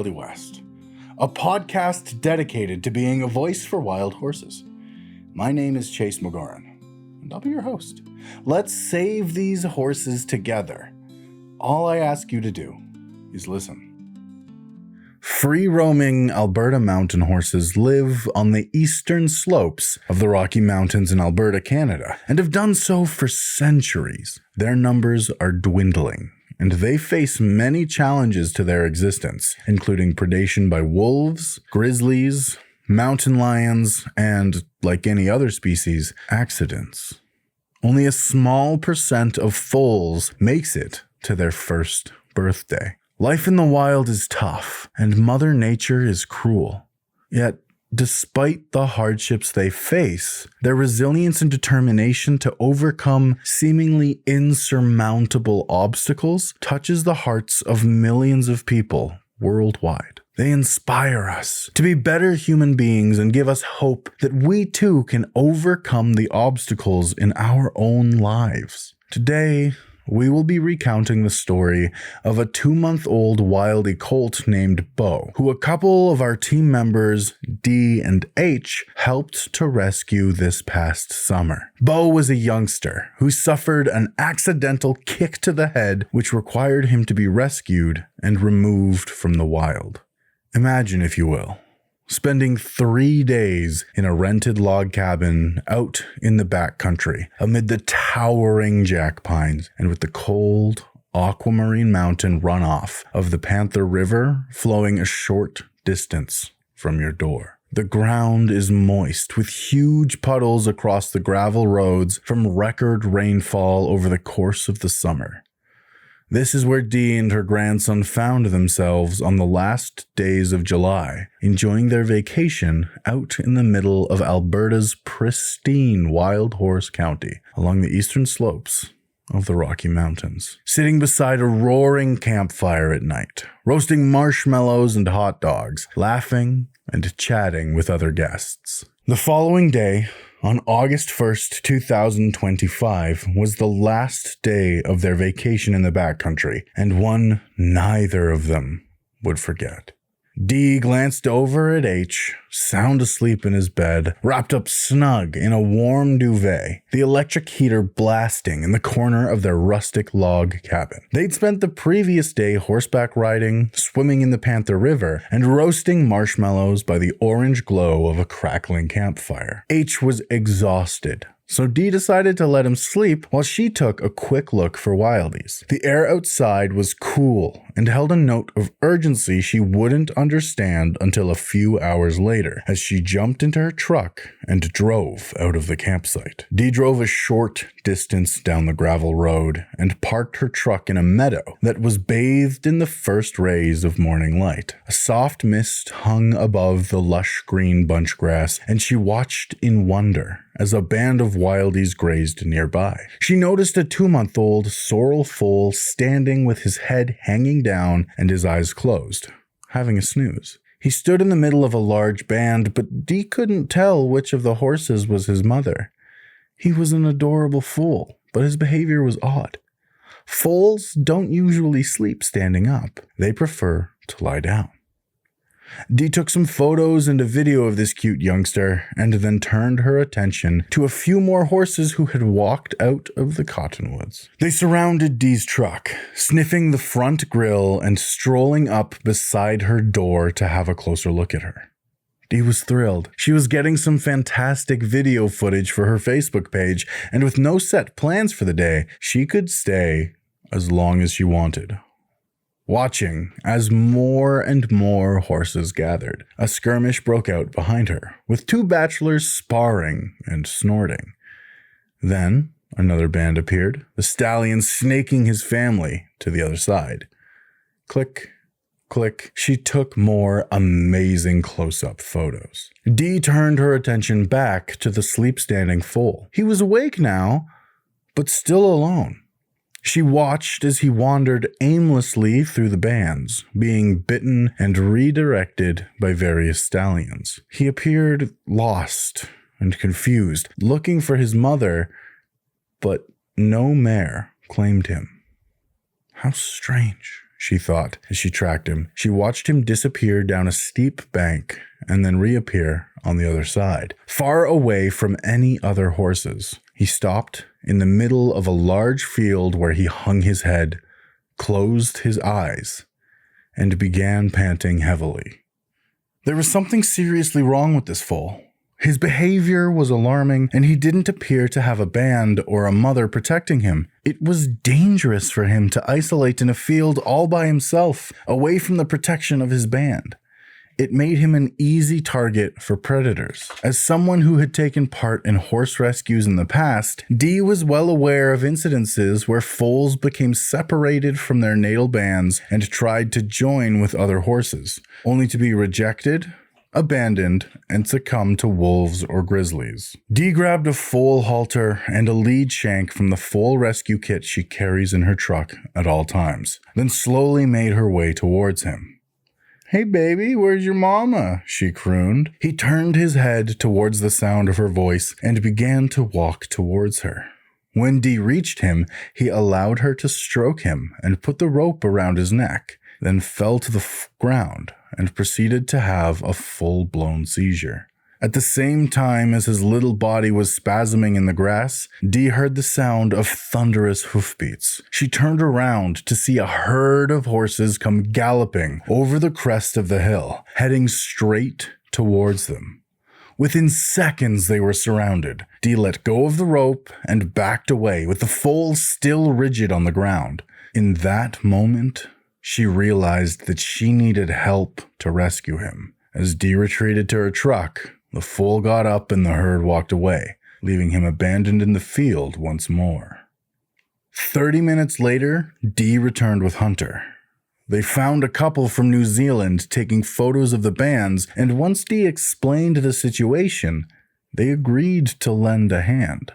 Wildy West, a podcast dedicated to being a voice for wild horses. My name is Chase McGoran, and I'll be your host. Let's save these horses together. All I ask you to do is listen. Free-roaming Alberta mountain horses live on the eastern slopes of the Rocky Mountains in Alberta, Canada, and have done so for centuries. Their numbers are dwindling, and they face many challenges to their existence, including predation by wolves, grizzlies, mountain lions, and, like any other species, accidents. Only a small percent of foals makes it to their first birthday. Life in the wild is tough, and Mother Nature is cruel. Yet, despite the hardships they face, their resilience and determination to overcome seemingly insurmountable obstacles touches the hearts of millions of people worldwide. They inspire us to be better human beings and give us hope that we too can overcome the obstacles in our own lives. Today, we will be recounting the story of a 2-month-old wildy colt named Beau, who a couple of our team members, D and H, helped to rescue this past summer. Beau was a youngster who suffered an accidental kick to the head, which required him to be rescued and removed from the wild. Imagine, if you will, spending 3 days in a rented log cabin out in the backcountry amid the towering jack pines and with the cold aquamarine mountain runoff of the Panther River flowing a short distance from your door. The ground is moist with huge puddles across the gravel roads from record rainfall over the course of the summer. This is where Dee and her grandson found themselves on the last days of July, enjoying their vacation out in the middle of Alberta's pristine wild horse county along the eastern slopes of the Rocky Mountains. Sitting beside a roaring campfire at night, roasting marshmallows and hot dogs, laughing and chatting with other guests. The following day, on August 1st, 2025, was the last day of their vacation in the backcountry, and one neither of them would forget. D glanced over at H, sound asleep in his bed, wrapped up snug in a warm duvet, the electric heater blasting in the corner of their rustic log cabin. They'd spent the previous day horseback riding, swimming in the Panther River, and roasting marshmallows by the orange glow of a crackling campfire. H was exhausted, so Dee decided to let him sleep while she took a quick look for wildies. The air outside was cool and held a note of urgency she wouldn't understand until a few hours later, as she jumped into her truck and drove out of the campsite. Dee drove a short distance down the gravel road and parked her truck in a meadow that was bathed in the first rays of morning light. A soft mist hung above the lush green bunch grass, and she watched in wonder as a band of wildies grazed nearby. She noticed a 2-month-old sorrel foal standing with his head hanging down and his eyes closed, having a snooze. He stood in the middle of a large band, but Dee couldn't tell which of the horses was his mother. He was an adorable foal, but his behavior was odd. Foals don't usually sleep standing up. They prefer to lie down. Dee took some photos and a video of this cute youngster, and then turned her attention to a few more horses who had walked out of the cottonwoods. They surrounded Dee's truck, sniffing the front grille and strolling up beside her door to have a closer look at her. Dee was thrilled. She was getting some fantastic video footage for her Facebook page, and with no set plans for the day, she could stay as long as she wanted. Watching as more and more horses gathered, a skirmish broke out behind her, with 2 bachelors sparring and snorting. Then another band appeared, the stallion snaking his family to the other side. Click, click. She took more amazing close-up photos. Dee turned her attention back to the sleep-standing foal. He was awake now, but still alone. She watched as he wandered aimlessly through the bands, being bitten and redirected by various stallions. He appeared lost and confused, looking for his mother, but no mare claimed him. How strange, she thought as she tracked him. She watched him disappear down a steep bank and then reappear on the other side, far away from any other horses. He stopped in the middle of a large field where he hung his head, closed his eyes, and began panting heavily. There was something seriously wrong with this foal. His behavior was alarming, and he didn't appear to have a band or a mother protecting him. It was dangerous for him to isolate in a field all by himself, away from the protection of his band. It made him an easy target for predators. As someone who had taken part in horse rescues in the past, Dee was well aware of incidences where foals became separated from their natal bands and tried to join with other horses, only to be rejected, abandoned, and succumb to wolves or grizzlies. Dee grabbed a foal halter and a lead shank from the foal rescue kit she carries in her truck at all times, then slowly made her way towards him. "Hey baby, where's your mama?" she crooned. He turned his head towards the sound of her voice and began to walk towards her. When Dee reached him, he allowed her to stroke him and put the rope around his neck, then fell to the ground and proceeded to have a full-blown seizure. At the same time as his little body was spasming in the grass, Dee heard the sound of thunderous hoofbeats. She turned around to see a herd of horses come galloping over the crest of the hill, heading straight towards them. Within seconds, they were surrounded. Dee let go of the rope and backed away, with the foal still rigid on the ground. In that moment, she realized that she needed help to rescue him. As Dee retreated to her truck, the foal got up and the herd walked away, leaving him abandoned in the field once more. 30 minutes later, Dee returned with Hunter. They found a couple from New Zealand taking photos of the bands, and once Dee explained the situation, they agreed to lend a hand.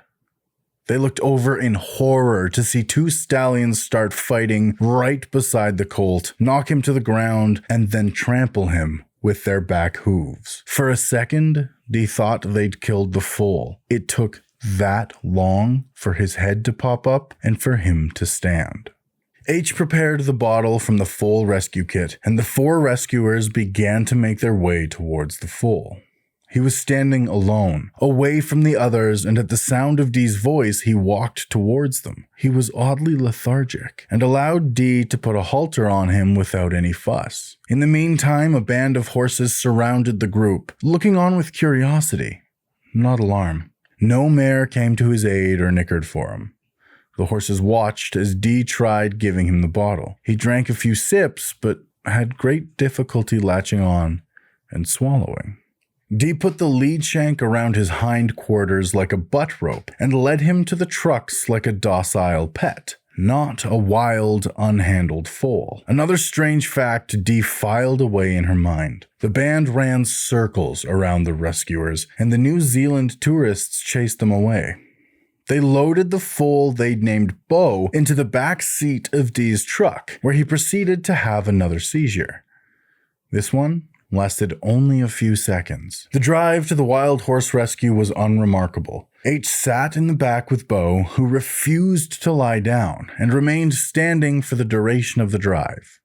They looked over in horror to see two stallions start fighting right beside the colt, knock him to the ground, and then trample him with their back hooves. For a second, Dee thought they'd killed the foal. It took that long for his head to pop up and for him to stand. H prepared the bottle from the foal rescue kit, and the 4 rescuers began to make their way towards the foal. He was standing alone, away from the others, and at the sound of Dee's voice, he walked towards them. He was oddly lethargic, and allowed Dee to put a halter on him without any fuss. In the meantime, a band of horses surrounded the group, looking on with curiosity, not alarm. No mare came to his aid or nickered for him. The horses watched as Dee tried giving him the bottle. He drank a few sips, but had great difficulty latching on and swallowing. Dee put the lead shank around his hind quarters like a butt rope and led him to the trucks like a docile pet, not a wild, unhandled foal. Another strange fact Dee filed away in her mind. The band ran circles around the rescuers, and the New Zealand tourists chased them away. They loaded the foal they'd named Beau into the back seat of Dee's truck, where he proceeded to have another seizure. This one lasted only a few seconds. The drive to the wild horse rescue was unremarkable. H sat in the back with Beau, who refused to lie down and remained standing for the duration of the drive.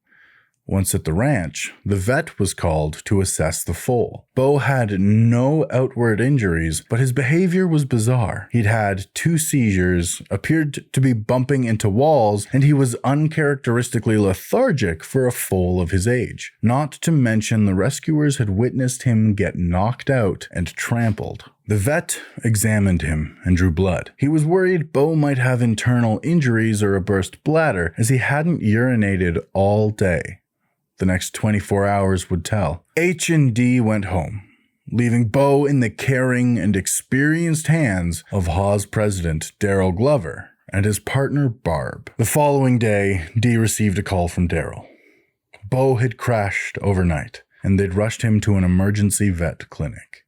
Once at the ranch, the vet was called to assess the foal. Beau had no outward injuries, but his behavior was bizarre. He'd had 2 seizures, appeared to be bumping into walls, and he was uncharacteristically lethargic for a foal of his age. Not to mention the rescuers had witnessed him get knocked out and trampled. The vet examined him and drew blood. He was worried Beau might have internal injuries or a burst bladder, as he hadn't urinated all day. The next 24 hours would tell. H and Dee went home, leaving Beau in the caring and experienced hands of HAWS president Daryl Glover and his partner Barb. The following day, Dee received a call from Daryl. Beau had crashed overnight, and they'd rushed him to an emergency vet clinic.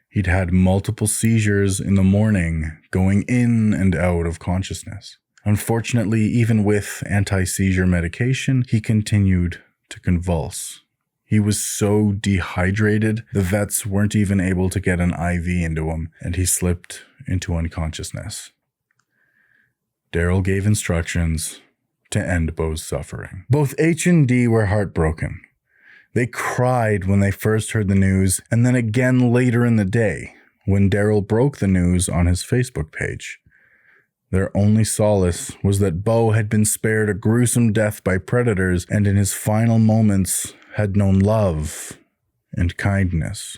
He'd had multiple seizures in the morning, going in and out of consciousness. Unfortunately, even with anti-seizure medication, he continued to convulse. He was so dehydrated, the vets weren't even able to get an IV into him, and he slipped into unconsciousness. Daryl gave instructions to end Beau's suffering. Both H and D were heartbroken. They cried when they first heard the news, and then again later in the day when Daryl broke the news on his Facebook page. Their only solace was that Beau had been spared a gruesome death by predators and in his final moments had known love and kindness.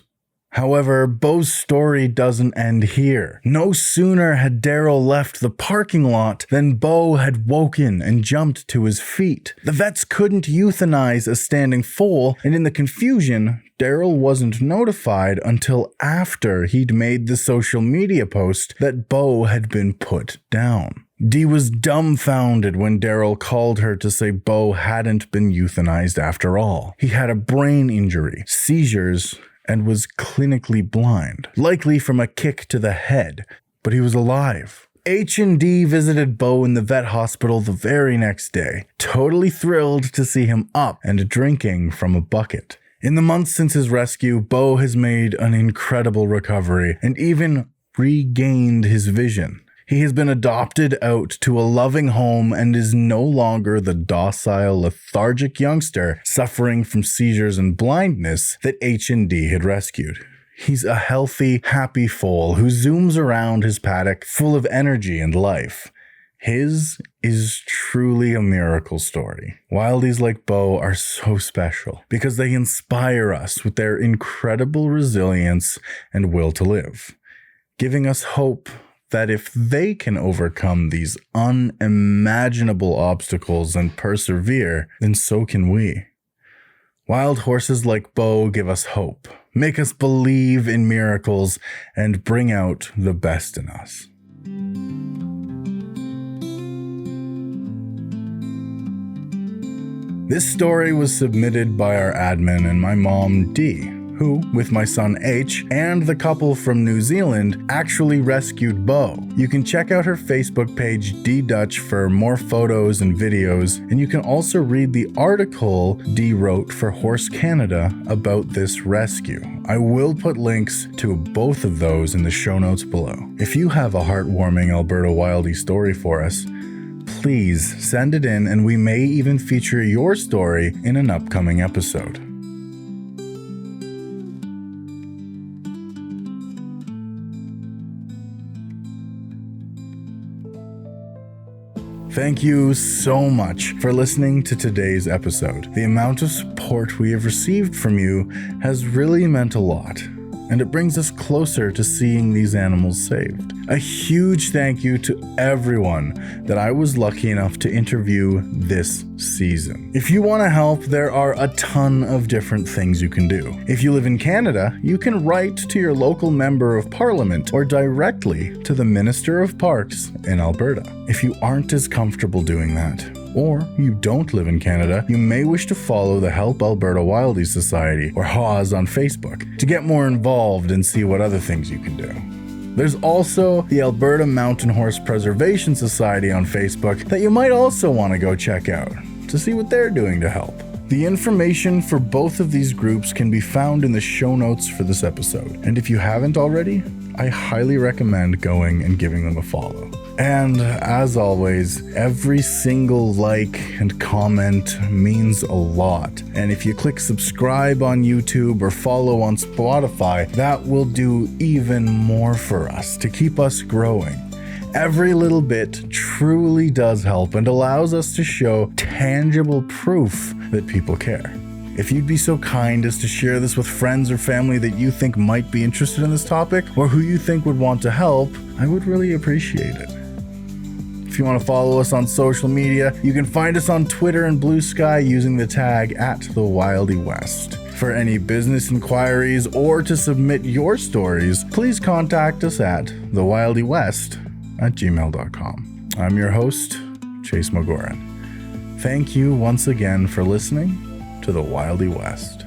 However, Beau's story doesn't end here. No sooner had Daryl left the parking lot than Beau had woken and jumped to his feet. The vets couldn't euthanize a standing foal, and in the confusion, Daryl wasn't notified until after he'd made the social media post that Beau had been put down. Dee was dumbfounded when Daryl called her to say Beau hadn't been euthanized after all. He had a brain injury, seizures, and was clinically blind, likely from a kick to the head, but he was alive. H and D visited Beau in the vet hospital the very next day, totally thrilled to see him up and drinking from a bucket. In the months since his rescue, Beau has made an incredible recovery and even regained his vision. He has been adopted out to a loving home and is no longer the docile, lethargic youngster suffering from seizures and blindness that H&D had rescued. He's a healthy, happy foal who zooms around his paddock full of energy and life. His is truly a miracle story. Wildies like Beau are so special because they inspire us with their incredible resilience and will to live, giving us hope that if they can overcome these unimaginable obstacles and persevere, then so can we. Wild horses like Beau give us hope, make us believe in miracles, and bring out the best in us. This story was submitted by our admin and my mom, Dee, who, with my son H and the couple from New Zealand, actually rescued Beau. You can check out her Facebook page, D Dutch, for more photos and videos, and you can also read the article Dee wrote for Horse Canada about this rescue. I will put links to both of those in the show notes below. If you have a heartwarming Alberta Wildie story for us, please send it in and we may even feature your story in an upcoming episode. Thank you so much for listening to today's episode. The amount of support we have received from you has really meant a lot, and it brings us closer to seeing these animals saved. A huge thank you to everyone that I was lucky enough to interview this season. If you want to help, there are a ton of different things you can do. If you live in Canada, you can write to your local member of parliament or directly to the Minister of Parks in Alberta. If you aren't as comfortable doing that, or you don't live in Canada, you may wish to follow the Help Alberta Wildie Society, or HAWS, on Facebook to get more involved and see what other things you can do. There's also the Alberta Mountain Horse Preservation Society on Facebook that you might also want to go check out to see what they're doing to help. The information for both of these groups can be found in the show notes for this episode, and if you haven't already, I highly recommend going and giving them a follow. And as always, every single like and comment means a lot. And if you click subscribe on YouTube or follow on Spotify, that will do even more for us to keep us growing. Every little bit truly does help and allows us to show tangible proof that people care. If you'd be so kind as to share this with friends or family that you think might be interested in this topic or who you think would want to help, I would really appreciate it. If you want to follow us on social media, you can find us on Twitter and Blue Sky using the tag @TheWildieWest. For any business inquiries or to submit your stories, please contact us at thewildiewest@gmail.com. I'm your host, Chase McGoran. Thank you once again for listening to The Wildie West.